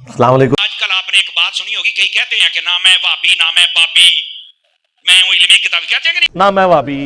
अस्सलाम वालेकुम। आजकल आपने एक बात सुनी होगी, कई कहते हैं कि ना मैं भाभी ना मैं बाबी, मैं हूँ इल्मी किताबी, कहते हैं कि नहीं? ना मैं वाबी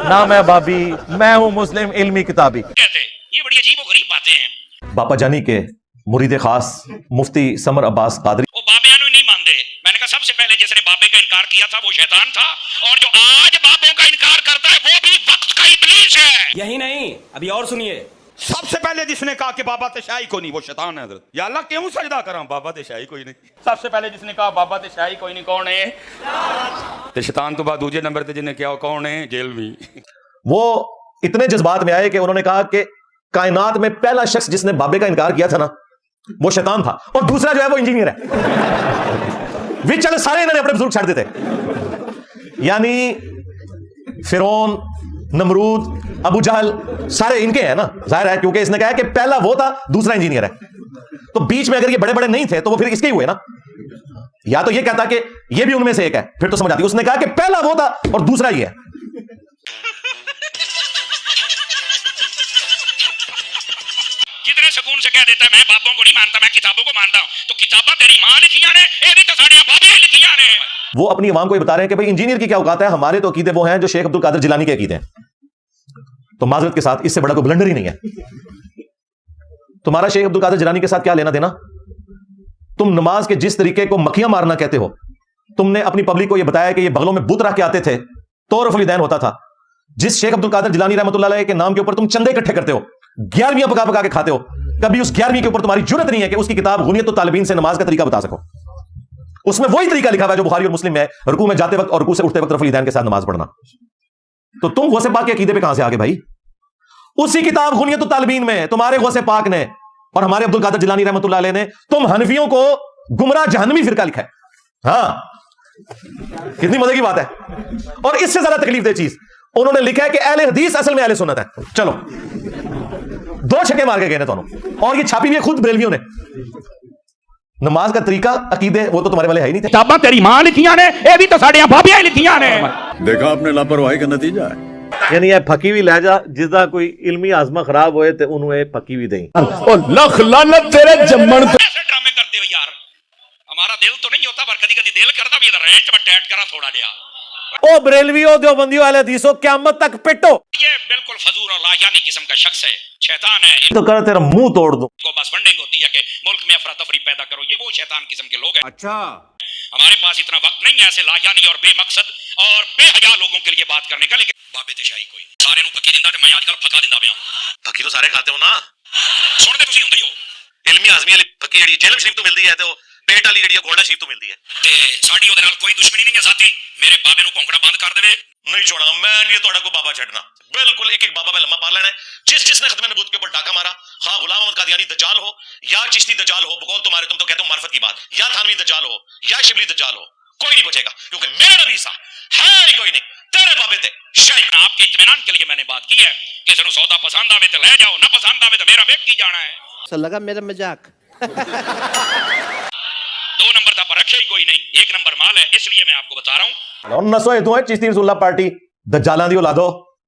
ना मैं बाबी, मैं हूँ मुस्लिम इल्मी किताबी। कहते हैं, ये बड़ी अजीब और गरीब बातें हैं। बापा जानी के मुरीद खास मुफ्ती समर अब्बास कादरी वो बाबे नहीं मानते। मैंने कहा सबसे पहले जिसने बाबे का इनकार किया था वो शैतान था, और जो आज बाबों का इनकार करता है वो भी वक्त का इब्लीस है। यही नहीं, अभी और सुनिए। सबसे पहले जिसने कहा कि बाबा तेशाही को नहीं, वो शैतान है हजरत। या अल्लाह क्यों सजदा करा, बाबा तेशाही कोई नहीं। सबसे पहले जिसने कहा बाबा तेशाही कोई नहीं, कौन है? ते शैतान तो बाद दूसरे नंबर पे जिन्हें क्या, कौन है? जेल में। वो इतने जज्बात में आए कि उन्होंने कहा कि कायनात में पहला शख्स जिसने बाबे का इनकार किया था ना, वो शैतान था, और दूसरा जो है वो इंजीनियर है। वे चले सारे इन्होंने अपने बुजुर्ग छाड़ देते, यानी फिरौन, नमरूद, अबू जहल सारे इनके हैं ना, जाहिर है, क्योंकि इसने कहा है कि पहला वो था, दूसरा इंजीनियर है। तो बीच में अगर ये बड़े बड़े नहीं थे तो वो फिर इसके ही हुए ना। या तो ये कहता कि ये भी उनमें से एक है, फिर तो समझ आती। उसने कहा कि पहला वो था और दूसरा ये है। कितने सुकून से कह देता है मैं बाबों को नहीं मानता, मैं किताबों को मानता हूं। तो किताबा तेरी मां लिखियां ने, ये भी तो साड़ियां बाबे लिखियां ने। वो अपनी इमाम को ये बता रहे हैं कि भाई इंजीनियर की क्या औकात है, हमारे तो अकीदे वो हैं जो शेख अब्दुल कादिर जिलानी के अकीदे हैं। तो माजरत के साथ इससे बड़ा कोई ब्लंडर ही नहीं है। तुम्हारा शेख अब्दुल कादिर जिलानी के साथ क्या लेना देना? तुम नमाज के जिस तरीके को मक्खियां मारना कहते हो, तुमने अपनी पब्लिक को यह बताया कि ये बगलों में बुत रख के आते थे तो रफुल दैन होता था। जिस शेख अब्दुल कादिर जिलानी रहमतुल्लाह अलैह के नाम के ऊपर तुम चंदे इकट्ठे करते हो, 11वीं पका पका के खाते हो, कभी उस 11वीं के ऊपर तुम्हारी जुर्रत नहीं है कि उसकी किताब गुनियत तालिबीन से नमाज का तरीका बता सको। उसमें वही तरीका लिखा हुआ है जो बुखारी और मुस्लिम में है, रुकू में जाते वक्त और रुकू से उठते वक्त रफुल दैन के साथ नमाज पढ़ना। तो तुम गौसे पाक के अकीदे पे कहां से आगे भाई? उसी किताब गुनियत तालिबीन में तुम्हारे गौसे पाक ने और हमारे अब्दुल कादिर जिलानी रहमतुल्लाह अलैह ने तुम हनफियों को गुमराह जहन्नमी फिरका लिखा है। हाँ, कितनी मजे की बात है। और इससे ज्यादा तकलीफ दे चीज उन्होंने लिखा है कि अहले हदीस असल में अहले सुन्नत है। चलो, 2 छक्के मार के गए दोनों, और ये छापी हुई है खुद बरेलवियों ने। नमाज का तरीका, अकीदे वो तो तुम्हारे वाले है ही नहीं थे। किताबा तेरी मां लिखियां ने, ये भी तो साड़ियां बाबे लिखियां ने। देखा आपने लापरवाही का नतीजा है। यानी ये फकी भी लहजा जिसदा कोई इल्मी आजमा खराब होए ते उन्हें फकी भी दें। ओ लख लानत तेरे जम्मन पे। ऐसे ड्रामे करते हो यार, हमारा दिल तो नहीं होता पर कभी कभी दिल करता भी है, रेंच में टैट करा थोड़ा लिया। ओ बरेलवियों, देवबंदियों, अहले हदीसों, क़यामत तक पिटो। ये बिल्कुल फजूल और लायानी किस्म का शख्स है, शैतान है। तो कर तेरा मुंह तोड़ दूं। इनको बस फंडिंग होती है कि मुल्क में अफरा तफरी पैदा करो, ये वो शैतान किस्म के लोग हैं। अच्छा, हमारे पास इतना वक्त नहीं है ऐसे लायानी और बेमकसद और बेहया लोगों के लिए बात करने का। लेकिन बाबे तेशाही कोई सारे नु पक्की दिंदा ते मैं आजकल फका दिंदा पिया। फकी तो सारे खाते हो ना, सुनते तुसी हुंदे ही हो। इल्मी आजमी वाली फकी जेडी जेलम शरीफ तो मिलदी है, ते पेट वाली जेडी गोल्डन शरीफ तो मिलदी है। ते साडी ओदे नाल कोई दुश्मनी नहीं है साथी। मेरे बाबे नु भौंकना बंद कर देवे। नहीं छोड़ा मैं नहीं तोड़ा को बाबा छड़ना, बिल्कुल एक एक बाबा पे लम्मा पाल लेना है। जिसने खत्म नबूवत के ऊपर डाका मारा, हाँ गुलाम अहमद कादियानी दज्जाल हो या चिश्ती दज्जाल हो, बकौल तुम्हारे, तुम तो कहते हो मार्फत की बात, या थानवी दज्जाल हो या शिबली दज्जाल हो, कोई नहीं बचेगा, क्योंकि मेरा नबी सा है ही कोई नहीं। तेरे बाबे थे शायद। आपके इत्मीनान के लिए मैंने बात की है कि सनु सौदा पसंद आवे तो ले जाओ, ना पसंद आवे तो मेरा व्यक्ति जाना है। सर लगा मेरा मजाक। 2 नंबर था पर रखे ही कोई नहीं, 1 नंबर माल है, इसलिए मैं आपको बता रहा हूँ। नसो तू है चिश्ती रसूलुल्लाह पार्टी दज्जालां दी औलादो,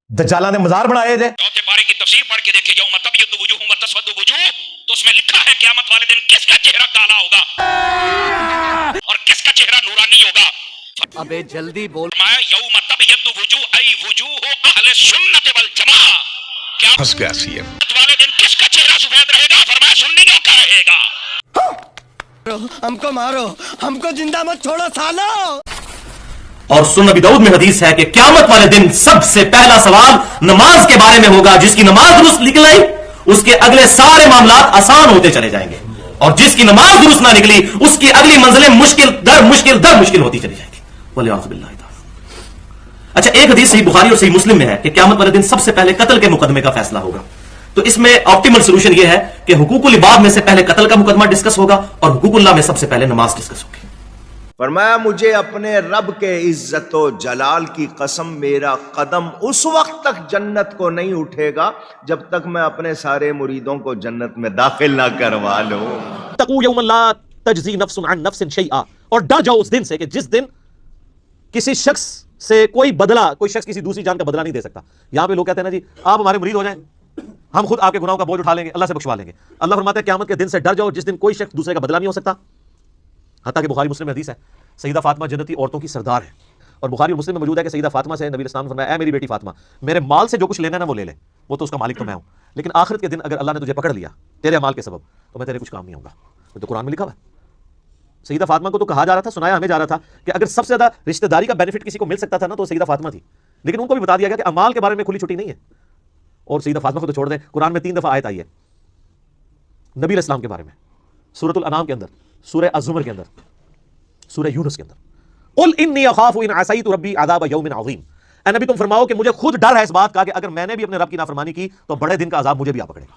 दज्जालां ने मजार बनाए जे। चौथे पारे की तफसीर पढ़ के देखिए, यौम तबय्यदु वुजूहुम व तस्वद्दु वुजूह, तो उसमें लिखा है क़यामत वाले दिन किसका चेहरा काला होगा और किसका चेहरा नूरानी होगा। अबे जल्दी बोल। फरमाया यौम तबय्यदु वुजूह ऐ वुजूह अहले सुन्नत वल जमाअह। क्या फंस गया सीएम। वाले दिन किसका चेहरा सफेद रहेगा? फरमाया सुन्नियों का रहेगा। हमको मारो, हमको जिंदा मत छोड़ो सालो। और सुन्नत अबी दाऊद में हदीस है कि क़यामत वाले दिन सबसे पहला सवाल नमाज के बारे में होगा। जिसकी नमाज दुरुस्त निकल आई उसके अगले सारे मामलात आसान होते चले जाएंगे, और जिसकी नमाज दुरुस्त ना निकली उसकी अगली मंजिलें मुश्किल दर मुश्किल होती चली जाएंगी। अच्छा, एक हदीस सही बुखारी और सही मुस्लिम में है कि क़यामत वाले दिन सबसे पहले कत्ल के मुकदमे का फैसला होगा। तो इसमें ऑप्टिमल सोल्यूशन यह है कि हुकूकुल इबाद में से पहले कत्ल का मुकदमा डिस्कस होगा और हुकूकुल्लाह में सबसे पहले नमाज डिस्कस होगी। फरमाया मुझे अपने रब के इज्जत व जलाल की कसम, मेरा कदम उस वक्त तक जन्नत को नहीं उठेगा जब तक मैं अपने सारे मुरीदों को जन्नत में दाखिल ना करवा लूं। तकू यौमन ला तजज़ी नफ्सुन अन नफ्सिन शैआ, और डर जाओ उस दिन से कि जिस दिन किसी शख्स से कोई शख्स किसी दूसरी जान का बदला नहीं दे सकता। यहां पे लोग कहते हैं ना जी आप हमारे मुरीद हो जाएं, ہم خود آپ کے گناہوں کا بوجھ اٹھا لیں گے, اللہ سے بخشوا لیں گے. اللہ فرماتا ہے قیامت کے دن سے ڈر جاؤ جس دن کوئی شخص دوسرے کا بدلہ نہیں ہو سکتا. حتیٰ کہ بخاری مسلم میں حدیث ہے, سیدہ فاطمہ جنتی عورتوں کی سردار ہے, اور بخاری اور مسلم میں موجود ہے کہ سیدہ فاطمہ سے نبی علیہ السلام نے فرمایا, اے میری بیٹی فاطمہ, میرے مال سے جو کچھ لینا ہے نا وہ لے لے, وہ تو اس کا مالک تو میں ہوں, لیکن آخرت کے دن اگر اللہ نے تجھے پکڑ لیا تیرے اعمال کے سبب تو میں تیرے کچھ کام نہیں ہوگا. تو قرآن میں لکھا ہوا ہے. سیدہ فاطمہ کو تو کہا جا رہا تھا, سنایا ہمیں جا رہا تھا کہ اگر سب سے زیادہ رشتہ داری کا بینیفٹ کسی کو مل سکتا تھا نا تو سیدہ فاطمہ تھی, لیکن ان کو بھی بتا دیا گیا کہ اعمال کے بارے میں کھلی چھٹی نہیں ہے. اور سیدہ فاطمہ کو تو چھوڑ دیں, قرآن میں 3 دفعہ آیت آئی ہے نبی علیہ السلام کے بارے میں, سورۃ الانعام کے اندر, سورہ الزمر کے اندر, سورہ یونس کے اندر. قل انی اخاف ان عصیت ربی عذاب یوم عظیم. اے نبی تم فرماؤ کہ مجھے خود ڈر ہے اس بات کا کہ اگر میں نے بھی اپنے رب کی نافرمانی کی تو بڑے دن کا عذاب مجھے بھی آ پکڑے گا.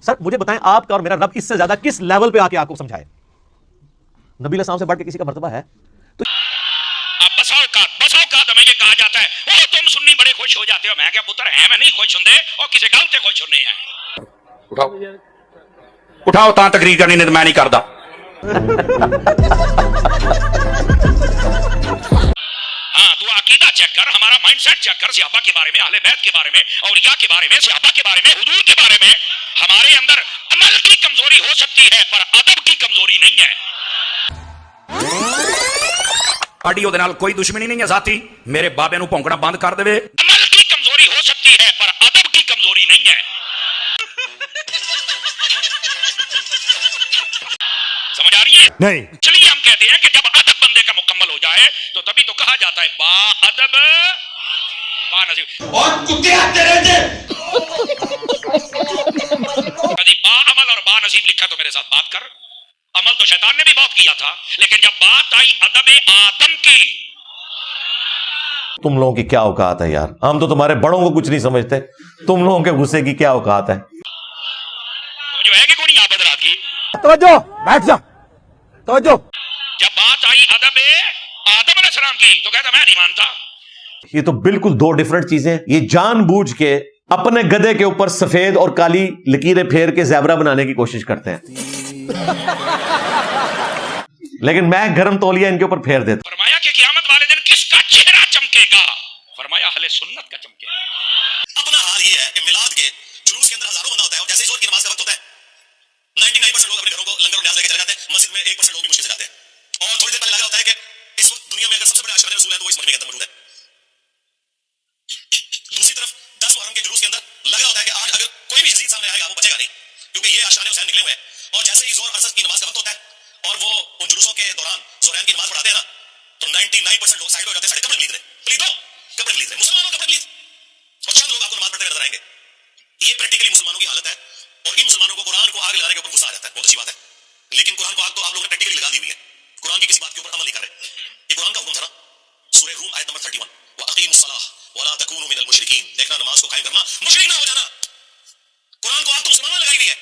سر مجھے بتائیں آپ کا اور میرا رب اس سے زیادہ کس لیول پہ آ کے آپ کو سمجھائے؟ نبی علیہ السلام سے بڑھ کے کسی کا مرتبہ ہے؟ اب بسا اوقات ہمیں یہ کہا جاتا ہے وہ تم سنی بڑے خوش ہو جاتے ہو. میں کیا پتر ہے میں نہیں خوش ہوندے اور کسی گل تے خوش ہونے آئے. اٹھاؤ تاں تقریر کرنی نہیں تو میں نہیں کردا. ہاں تو عقیدہ چیک کر, ہمارا مائنڈ سیٹ چیک کر, صحابہ کے بارے میں, اہل بیت کے بارے میں, اولیاء کے بارے میں, صحابہ کے بارے میں, حضور کے بارے میں. ہمارے اندر عمل کی کمزوری ہو سکتی ہے پر ادب کی کمزوری نہیں ہے. آڈیو دے نال کوئی دشمنی نہیں ہے ذاتی, میرے بابے نو پونکنا بند کر دے. عمل کی کمزوری ہو سکتی ہے پر ادب کی کمزوری نہیں ہے. سمجھ آ رہی ہے؟ نہیں. چلیے ہم کہتے ہیں کہ جب ادب بندے کا مکمل ہو جائے تو تبھی تو کہا جاتا ہے با ادب با نصیب. اور کتے آتے رہتے کبھی با عمل اور با نصیب لکھا تو میرے ساتھ بات کر. عمل تو شیطان نے بھی بہت کیا تھا, لیکن جب بات آئی ادب آدم کی. تم لوگوں کی کیا اوقات ہے یار, ہم تو تمہارے بڑوں کو کچھ نہیں سمجھتے, تم لوگوں کے غصے کی کیا اوقات ہے. جو ہے کہ کوئی نہیں آپ حضرات کی توجہ, بیٹھ جا, توجہ. جب بات آئی ادب آدم علیہ السلام کی تو کہتا میں نہیں مانتا. یہ تو بالکل 2 ڈیفرنٹ چیزیں. یہ جان بوجھ کے اپنے گدے کے اوپر سفید اور کالی لکیریں پھیر کے زیبرا بنانے کی کوشش کرتے ہیں, لیکن میں گرم تولیہ ان کے اوپر پھیر دیتا. فرمایا کہ قیامت والے دن کس کا چہرہ چمکے گا؟ فرمایا اہل سنت کا چمکے گا. اپنا حال یہ ہے کہ میلاد کے جلوس کے اندر ہزاروں بندہ ہوتا ہے, اور جیسے ہی زور کی نماز کا وقت ہوتا ہے 99% لوگ اپنے گھروں کو لنگر اور نیاز لے کے چلے جاتے ہیں, مسجد میں 1% لوگ بھی مشکل سے جاتے ہیں. اور تھوڑی دیر پہلے لگا ہوتا ہے کہ اس وقت دنیا میں اگر سب سے بڑے عاشقان رسول ہے تو وہ اس مجمع کے اندر موجود ہے. دوسری طرف 10 محرم کے جلوس کے اندر لگا ہوتا ہے کہ آج اگر کوئی بھی یزید سامنے آئے گا وہ بچے گا نہیں, کیونکہ یہ عاشقان حسین نکلے ہوئے ہیں. اور جیسے ہی زور عصر کی نماز کا وقت ہوتا ہے اور وہ ان جلوسوں کے دوران زہرین کی نماز پڑھاتے ہیں نا, تو 99% لوگ سائڈ ہو جاتے ہیں, سارے کپڑے خرید رہے, خریدو کپڑے خرید رہے, مسلمانوں کپڑے خرید, اور چند لوگ آپ کو نماز پڑھتے ہوئے نظر آئیں گے. یہ پریکٹیکلی مسلمانوں کی حالت ہے, اور ان مسلمانوں کو قرآن کو آگ لگانے کے اوپر غصہ آ جاتا ہے. بہت اچھی بات ہے, لیکن قرآن کو آگ تو آپ لوگوں نے پریکٹیکلی لگا دی ہوئی ہے, قرآن کی کسی بات کے اوپر عمل نہیں کر رہے. یہ قرآن کا حکم تھا نا, سورہ روم آیت نمبر 31, وَأَقِیمُوا الصَّلَاةَ وَلَا تَكُونُوا مِنَ الْمُشْرِکِینَ. دیکھنا نماز کو قائم کرنا, مشرک نہ ہو جانا. قرآن کو آگ تو مسلمانوں نے لگائی ہوئی ہے.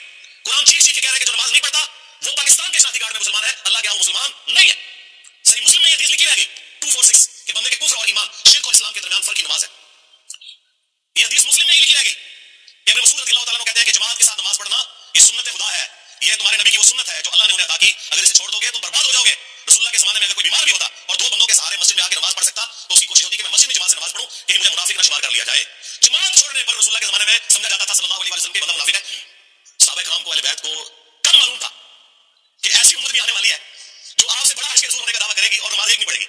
قرآن چیخ چیخ کے کہہ رہے کہ جو نماز نہیں پڑھتا وہ پاکستان کے شناختی کارڈ میں مسلمان ہے, اللہ کے یہاں وہ مسلمان نہیں ہے. صحیح مسلم میں یہ حدیث لکھی رہ گئی 246 کہ بندے کے کفر اور ایمان, شرک اور اسلام کے درمیان فرق کی نماز ہے. یہ حدیث مسلم میں ہی لکھی رہ گئی. ابن مسعود رضی اللہ تعالیٰ عنہ کہتے ہیں کہ جماعت کے ساتھ نماز پڑھنا یہ سنت خدا ہے, یہ تمہارے نبی کی وہ سنت ہے جو اللہ نے انہیں عطا کی, اگر اسے چھوڑ دو گے تو برباد ہو جاؤ گے. رسول اللہ کے زمانے میں اگر کوئی بیمار بھی ہوتا اور 2 بندوں کے سہارے مسجد میں آ کے نماز پڑھ سکتا تو اس کی کوشش ہوتی کہ میں مسجد میں جماعت سے نماز پڑھوں کہ مجھے منافق نہ شمار کر لیا جائے. جماعت چھوڑنے پر رسول اللہ کے زمانے میں سمجھا جاتا تھا صلی اللہ علیہ وسلم کہ بندہ منافق ہے. صحابہ کرام کو اہل بیت کو کم معلوم تھا کہ ایسی امت بھی آنے والی ہے جو آپ سے بڑا عاشق رسول ہونے کا دعویٰ کرے گی اور نماز ایک نہیں پڑھے گی.